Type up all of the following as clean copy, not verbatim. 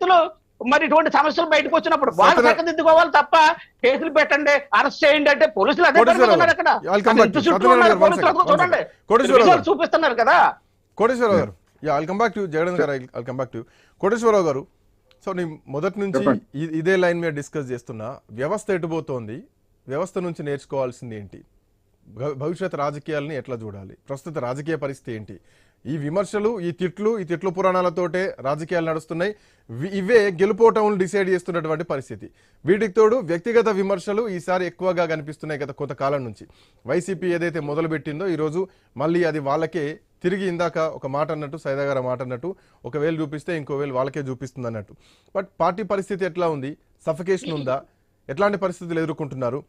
వ్యక్తులు మరి ఇటువంటి సమస్యలు బయటకు వచ్చినప్పుడు వాళ్ళు చక్కదిద్దుకోవాలి తప్ప కేసులు పెట్టండి, అరెస్ట్ చేయండి అంటే పోలీసులు అదే ఉన్నారు అక్కడ. చుట్టూ ఉన్నారు పోలీసులు, చూడండి రిజల్ట్ చూపిస్తున్నారు కదా. Koteswararao garu, I'll come back to Jagan garu, I'll come back to Koteswararao garu. So నీ మొదటి నుంచి ఇదే లైన్ మీద డిస్కస్ చేస్తున్నా, వ్యవస్థ ఎటుపోతోంది, వ్యవస్థ నుంచి నేర్చుకోవాల్సింది ఏంటి, భవిష్యత్ రాజకీయాలని ఎట్లా చూడాలి, ప్రస్తుత రాజకీయ పరిస్థితి ఏంటి, ఈ విమర్శలు, ఈ తిట్లు పురాణాలతోటే రాజకీయాలు నడుస్తున్నాయి, ఇవే గెలుపోవటం డిసైడ్ చేస్తున్నటువంటి పరిస్థితి. వీటికి తోడు వ్యక్తిగత విమర్శలు ఈసారి ఎక్కువగా కనిపిస్తున్నాయి గత కొంతకాలం నుంచి. వైసీపీ ఏదైతే మొదలుపెట్టిందో ఈరోజు మళ్ళీ అది వాళ్ళకే తిరిగి, ఇందాక ఒక మాట అన్నట్టు, సైదా గారు మాట అన్నట్టు, ఒక వేలు చూపిస్తే ఇంకో వేలు వాళ్ళకే చూపిస్తుంది అన్నట్టు. బట్ పార్టీ పరిస్థితి ఎట్లా ఉంది, సఫకేషన్ ఉందా, ఎట్లాంటి పరిస్థితులు ఎదుర్కొంటున్నారు?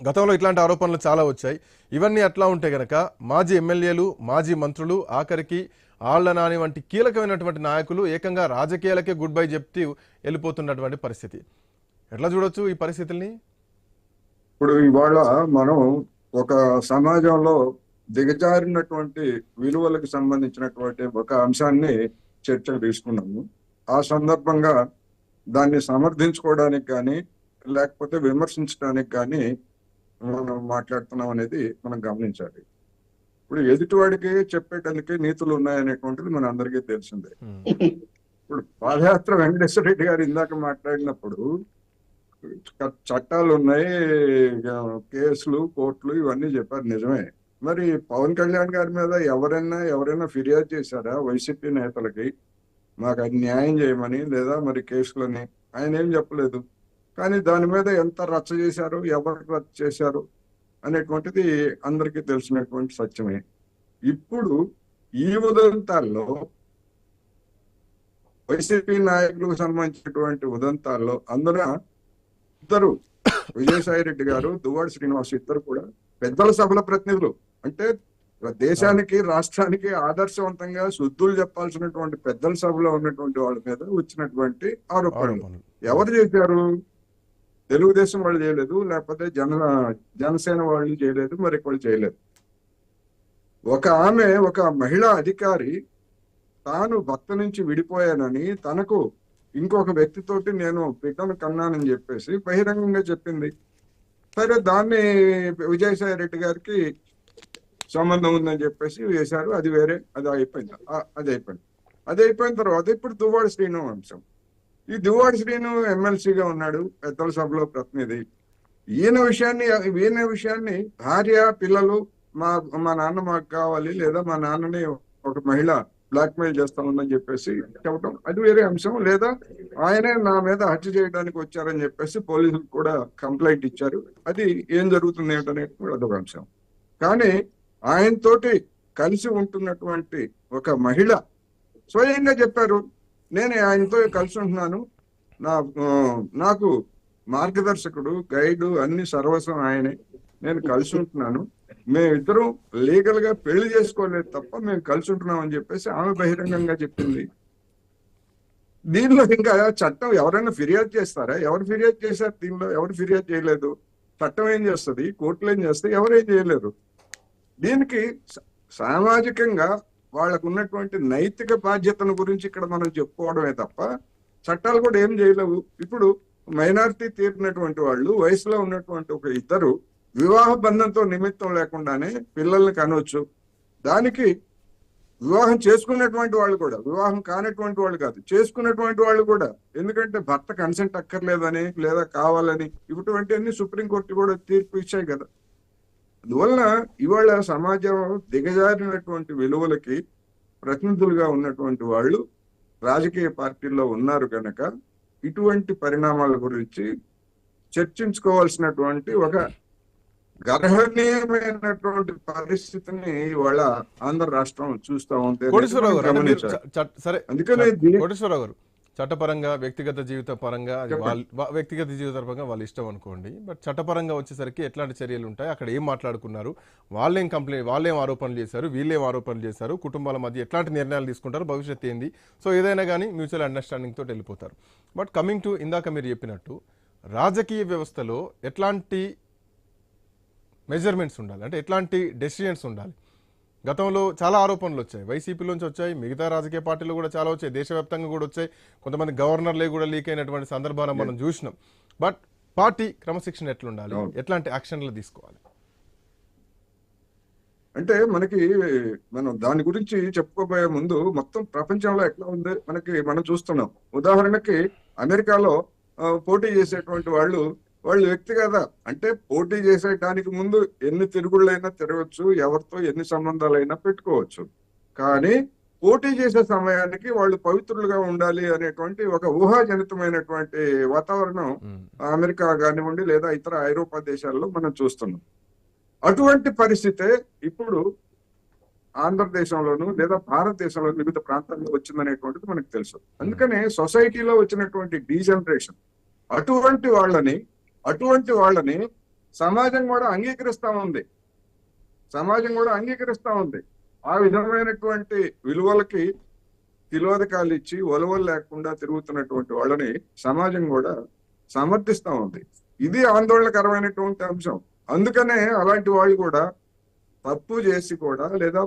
గతంలో ఇట్లాంటి ఆరోపణలు చాలా వచ్చాయి. ఇవన్నీ అట్లా ఉంటే గనక మాజీ ఎమ్మెల్యేలు, మాజీ మంత్రులు, ఆఖరికి ఆళ్ల నాని వంటి కీలకమైనటువంటి నాయకులు ఏకంగా రాజకీయాలకే గుడ్ బై చెప్తూ వెళ్ళిపోతున్నటువంటి పరిస్థితి. ఎట్లా చూడొచ్చు ఈ పరిస్థితుల్ని? ఇప్పుడు ఇవాళ మనం ఒక సమాజంలో దిగజారినటువంటి విలువలకు సంబంధించినటువంటి ఒక అంశాన్ని చర్చకు తీసుకున్నాము. ఆ సందర్భంగా దాన్ని సమర్థించుకోవడానికి కానీ లేకపోతే విమర్శించడానికి కానీ మనం మాట్లాడుతున్నాం అనేది మనం గమనించాలి. ఇప్పుడు ఎదుటివాడికి చెప్పేటానికి నీతులు ఉన్నాయనేటువంటిది మన అందరికీ తెలిసిందే. ఇప్పుడు పాదయాత్ర వెంకటేశ్వర రెడ్డి గారు ఇందాక మాట్లాడినప్పుడు చట్టాలు ఉన్నాయి, కేసులు, కోర్టులు ఇవన్నీ చెప్పారు, నిజమే. మరి పవన్ కళ్యాణ్ గారి మీద ఎవరైనా ఫిర్యాదు చేశారా వైసీపీ నేతలకి, మాకు అది న్యాయం చేయమని, లేదా మరి కేసులని? ఆయన ఏం చెప్పలేదు. కానీ దాని మీద ఎంత రచ్చ చేశారు, ఎవరు రచ్చ చేశారు అనేటువంటిది అందరికీ తెలిసినటువంటి సత్యమే. ఇప్పుడు ఈ ఉదంతాల్లో వైసీపీ నాయకులకు సంబంధించినటువంటి ఉదంతాల్లో అందులో ఇద్దరు, విజయసాయి రెడ్డి గారు, దువ్వాడ శ్రీనివాస్, ఇద్దరు కూడా పెద్దల సభల ప్రతినిధులు. అంటే దేశానికి, రాష్ట్రానికి ఆదర్శవంతంగా శుద్ధులు చెప్పాల్సినటువంటి పెద్దల సభలో ఉన్నటువంటి వాళ్ళ మీద వచ్చినటువంటి ఆరోపణలు ఎవరు చేశారు? తెలుగుదేశం వాళ్ళు చేయలేదు, లేకపోతే జనసేన వాళ్ళు చేయలేదు, మరి వాళ్ళు చేయలేదు. ఒక మహిళా అధికారి తాను భర్త నుంచి విడిపోయానని, తనకు ఇంకొక వ్యక్తితోటి నేను బిడ్డను కన్నానని చెప్పేసి బహిరంగంగా చెప్పింది. సరే, దాన్ని విజయసాయి రెడ్డి గారికి సంబంధం ఉందని చెప్పేసి వేశారు. అది వేరే, అది అయిపోయిన తర్వాత ఇప్పుడు దువ్వాడ శ్రీను అంశం. ఈ దువ్వాడ శ్రీను ఎమ్మెల్సీగా ఉన్నాడు, పెద్దల సభలో ప్రతినిధి. ఈయన విషయాన్ని భార్య, పిల్లలు, మా నాన్న మాకు కావాలి, లేదా మా నాన్నని ఒక మహిళ బ్లాక్మెయిల్ చేస్తా ఉందని చెప్పేసి చెప్పడం, అది వేరే అంశం. లేదా ఆయనే నా మీద హత్య చేయడానికి వచ్చారని చెప్పేసి పోలీసులు కూడా కంప్లైంట్ ఇచ్చారు. అది ఏం జరుగుతుంది ఏంటనేది అదొక అంశం. కానీ ఆయనతోటి కలిసి ఉంటున్నటువంటి ఒక మహిళ స్వయంగా చెప్పారు, నేను ఆయనతో కలిసి ఉంటున్నాను, నాకు మార్గదర్శకుడు, గైడు, అన్ని సర్వస్వం ఆయనే, నేను కలిసి ఉంటున్నాను, మేమిద్దరం లీగల్ గా పెళ్లి చేసుకోలేదు తప్ప మేము కలిసి ఉంటున్నాం అని చెప్పేసి ఆమె బహిరంగంగా చెప్పింది. దీనిలో ఇంకా చట్టం ఎవరైనా ఫిర్యాదు చేస్తారా? ఎవరు ఫిర్యాదు చేశారు? దీనిలో ఎవరు ఫిర్యాదు చేయలేదు. చట్టం ఏం చేస్తుంది, కోర్టులు ఏం చేస్తాయి? ఎవరేం చేయలేరు. దీనికి సామాజికంగా వాళ్ళకు ఉన్నటువంటి నైతిక బాధ్యతను గురించి ఇక్కడ మనం చెప్పుకోవడమే తప్ప చట్టాలు కూడా ఏం చేయలేవు. ఇప్పుడు మైనారిటీ తీరినటువంటి వాళ్ళు, వయసులో ఉన్నటువంటి ఒక ఇద్దరు వివాహ బంధంతో నిమిత్తం లేకుండానే పిల్లల్ని కనవచ్చు. దానికి వివాహం చేసుకున్నటువంటి వాళ్ళు కూడా, వివాహం కానటువంటి వాళ్ళు కాదు, చేసుకున్నటువంటి వాళ్ళు కూడా, ఎందుకంటే భర్త కన్సెంట్ అక్కర్లేదని లేదా కావాలని, ఇటువంటి అన్ని సుప్రీంకోర్టు కూడా తీర్పు ఇచ్చాయి కదా. అందువలన ఇవాళ సమాజం దిగజారినటువంటి విలువలకి ప్రతినిధులుగా ఉన్నటువంటి వాళ్ళు రాజకీయ పార్టీల్లో ఉన్నారు కనుక ఇటువంటి పరిణామాల గురించి చర్చించుకోవాల్సినటువంటి ఒక గర్హనీయమైనటువంటి పరిస్థితిని ఇవాళ ఆంధ్ర రాష్ట్రం చూస్తా ఉంటే అందుకనే చట్టపరంగా, వ్యక్తిగత జీవిత పరంగా, వ్యక్తిగత జీవిత పరంగా వాళ్ళ ఇష్టం అనుకోండి. బట్ చట్టపరంగా వచ్చేసరికి ఎట్లాంటి చర్యలు ఉంటాయి, అక్కడ ఏం మాట్లాడుకున్నారు, వాళ్ళేం ఆరోపణలు చేశారు, వీళ్ళేం ఆరోపణలు చేశారు, కుటుంబాల మధ్య ఎట్లాంటి నిర్ణయాలు తీసుకుంటారు, భవిష్యత్తు ఏంది, సో ఏదైనా కానీ మ్యూచువల్ అండర్స్టాండింగ్ తోటి వెళ్ళిపోతారు. బట్ కమింగ్ టు ఇందాక మీరు చెప్పినట్టు రాజకీయ వ్యవస్థలో ఎట్లాంటి మెజర్మెంట్స్ ఉండాలి, అంటే ఎట్లాంటి డెసిషన్స్ ఉండాలి, గతంలో చాలా ఆరోపణలు వచ్చాయి, వైసీపీలోంచి వచ్చాయి, మిగతా రాజకీయ పార్టీలు కూడా చాలా వచ్చాయి, దేశవ్యాప్తంగా కూడా వచ్చాయి, కొంతమంది గవర్నర్లే కూడా లీక్ అయినటువంటి సందర్భాన్ని మనం చూసినాం. బట్ పార్టీ క్రమశిక్షణ ఎట్లుండాలి, ఎట్లాంటి యాక్షన్లు తీసుకోవాలి? అంటే మనం దాని గురించి చెప్పుకోబోయే ముందు మొత్తం ప్రపంచంలో ఎట్లా ఉంది మనం చూస్తున్నాం. ఉదాహరణకి అమెరికాలో పోటీ చేసేటువంటి వాళ్ళు వ్యక్తిగత అంటే పోటీ చేసేటానికి ముందు ఎన్ని తిరుగుళ్ళైనా తిరగచ్చు, ఎవరితో ఎన్ని సంబంధాలైనా పెట్టుకోవచ్చు. కానీ పోటీ చేసే సమయానికి వాళ్ళు పవిత్రులుగా ఉండాలి అనేటువంటి ఒక ఊహాజనితమైనటువంటి వాతావరణం అమెరికా కానివ్వండి లేదా ఇతర ఐరోపా దేశాల్లో మనం చూస్తున్నాం. అటువంటి పరిస్థితే ఇప్పుడు ఆంధ్రదేశంలోను లేదా భారతదేశంలో వివిధ ప్రాంతాల్లో వచ్చిందనేటువంటిది మనకు తెలుసు. అందుకనే సొసైటీలో వచ్చినటువంటి డీజనరేషన్ అటువంటి వాళ్ళని సమాజం కూడా అంగీకరిస్తా ఉంది. ఆ విధమైనటువంటి విలువలకి తిలోదకాలు ఇచ్చి ఒలవలు లేకుండా తిరుగుతున్నటువంటి వాళ్ళని సమాజం కూడా సమర్థిస్తా ఉంది. ఇది ఆందోళనకరమైనటువంటి అంశం. అందుకనే అలాంటి వాళ్ళు కూడా తప్పు చేసి కూడా లేదా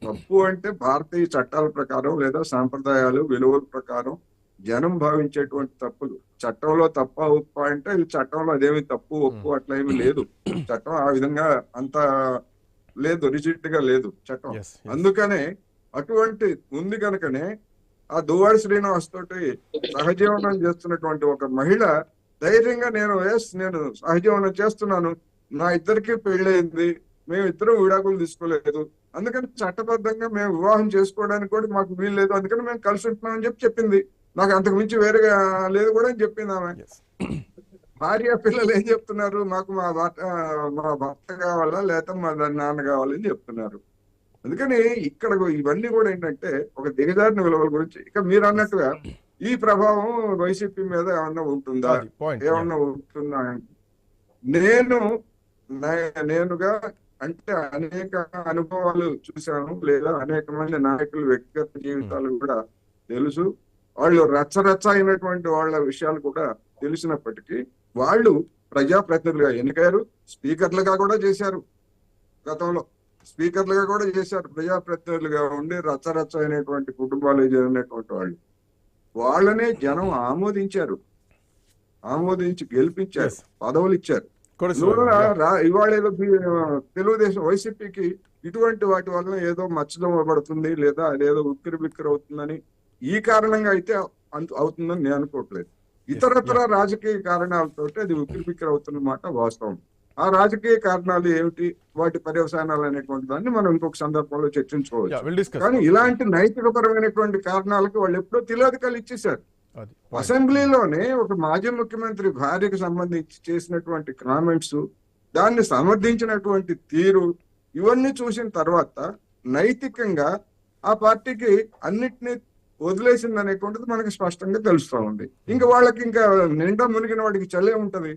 తప్పు అంటే భారతీయ చట్టాల ప్రకారం లేదా సాంప్రదాయాలు విలువల ప్రకారం జనం భావించేటువంటి తప్పులు, చట్టంలో తప్ప ఒప్పు అంటే చట్టంలో అదేమి తప్పు ఒప్పు అట్లా ఏమి లేదు. చట్టం ఆ విధంగా అంత లేదు, రిజిడ్ గా లేదు చట్టం. అందుకనే అటువంటి ఉంది కనుకనే ఆ దువ్వాడి శ్రీనివాస్ తోటి సహజీవనం చేస్తున్నటువంటి ఒక మహిళ ధైర్యంగా నేను సహజీవనం చేస్తున్నాను, నా ఇద్దరికి పెళ్ళయింది, మేము ఇద్దరం విడాకులు తీసుకోలేదు, అందుకని చట్టబద్ధంగా మేము వివాహం చేసుకోవడానికి కూడా మాకు వీలు లేదు, అందుకని మేము కలిసి ఉంటున్నాం అని చెప్పింది. నాకు అంతకు మించి వేరేగా లేదు కూడా అని చెప్పింది ఆమె. భార్య పిల్లలు ఏం చెప్తున్నారు, మాకు మా భర్త కావాలా లేకపోతే మా నాన్న కావాలని చెప్తున్నారు. అందుకని ఇక్కడ ఇవన్నీ కూడా ఏంటంటే ఒక దిగజారిన విలువల గురించి. ఇక మీరు అన్నట్టుగా ఈ ప్రభావం వైసీపీ మీద ఏమన్నా ఉంటుందా నేనుగా అంటే అనేక అనుభవాలు చూశాను, లేదా అనేక మంది నాయకులు వ్యక్తిగత జీవితాలు కూడా తెలుసు. వాళ్ళు రచ్చరచ్చ అయినటువంటి వాళ్ళ విషయాలు కూడా తెలిసినప్పటికీ వాళ్ళు ప్రజాప్రతినిధులుగా ఎన్నికయ్యారు, స్పీకర్లుగా కూడా చేశారు, గతంలో స్పీకర్లుగా కూడా చేశారు, ప్రజాప్రతినిధులుగా ఉండి రచ్చరచ్చ అయినటువంటి కుటుంబాలు జరిగినటువంటి వాళ్ళనే జనం ఆమోదించి గెలిపించారు, పదవులు ఇచ్చారు. ఇవాళ ఏదో తెలుగుదేశం వైసీపీకి ఇటువంటి వాటి వల్ల ఏదో మచ్చదమబడుతుంది లేదా అదేదో ఉక్కిరి బిక్కిరి అవుతుందని ఈ కారణంగా అయితే అవుతుందని నేను అనుకోవట్లేదు. ఇతరత్ర రాజకీయ కారణాలతో అది ఉక్కిరి బిక్కిరి అవుతున్న మాట వాస్తవం. ఆ రాజకీయ కారణాలు ఏమిటి, వాటి పర్యవసానాలు అనేటువంటి దాన్ని మనం ఇంకొక సందర్భంలో చర్చించుకోవచ్చు. కానీ ఇలాంటి నైతికపరమైనటువంటి కారణాలకు వాళ్ళు ఎప్పుడో తిలోదకాలు ఇచ్చేశారు. అసెంబ్లీలోనే ఒక మాజీ ముఖ్యమంత్రి భార్యకు సంబంధించి చేసినటువంటి కామెంట్స్, దాన్ని సమర్థించినటువంటి తీరు, ఇవన్నీ చూసిన తర్వాత నైతికంగా ఆ పార్టీకి అన్నిటినీ వదిలేసింది అనేటువంటిది మనకి స్పష్టంగా తెలుస్తా ఉంది. ఇంకా వాళ్ళకి ఇంకా నిండా మునిగిన వాడికి చల్లే ఉంటది.